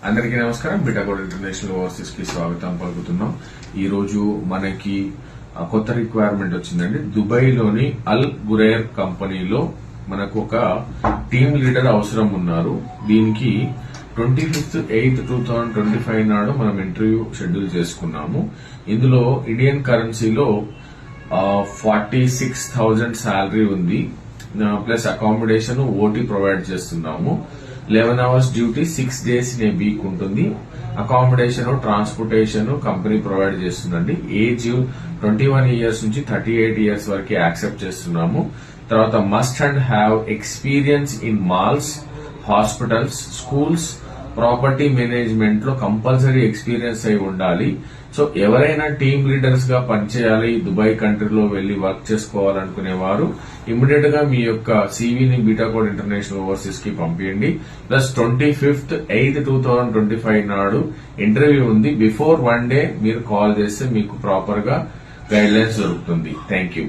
అందరికీ నమస్కారం. బీటాకోడ్ international overseas కి స్వాగతం పలుకుతున్నాం. ఈ రోజు మనకి కొత్త రిక్వైర్మెంట్ వచ్చిందండి. దుబాయ్ లోని అల్ గురైర్ కంపెనీలో మనకు ఒక టీమ్ లీడర్ అవసరం ఉన్నారు. దీనికి 25/8/2025 నాడు మనం ఇంటర్వ్యూ షెడ్యూల్ చేసుకున్నాము. ఇందులో ఇండియన్ కరెన్సీలో 46,000 శాలరీ ఉంది, ప్లస్ అకామిడేషన్ ఓటీ ప్రొవైడ్ చేస్తున్నాము. 11 hours duty, 6 days in a week ఉంటుంది. అకామిడేషన్, ట్రాన్స్పోర్టేషన్ కంపెనీ ప్రొవైడ్ చేస్తుందండి. ఏజ్ 21 years నుంచి 38 years వరకు యాక్సెప్ట్ చేస్తున్నాము. తర్వాత must and have experience in malls, hospitals, schools, property management లో కంపల్సరీ ఎక్స్పీరియన్స్ అయి ఉండాలి. సో ఎవరైనా టీమ్ లీడర్స్ గా పనిచేయాలి, దుబాయ్ కంట్రీలో వెళ్లి వర్క్ చేసుకోవాలనుకునే వారు ఇమ్మీడియట్ గా మీ యొక్క సీవీని బీటాకోడ్ ఇంటర్నేషనల్ ఓవర్సీస్ కి పంపించండి. ప్లస్ 25/8/2025 నాడు ఇంటర్వ్యూ ఉంది. బిఫోర్ 1 day మీరు కాల్ చేస్తే మీకు ప్రాపర్ గా గైడ్ లైన్స్ దొరుకుతుంది. Thank you.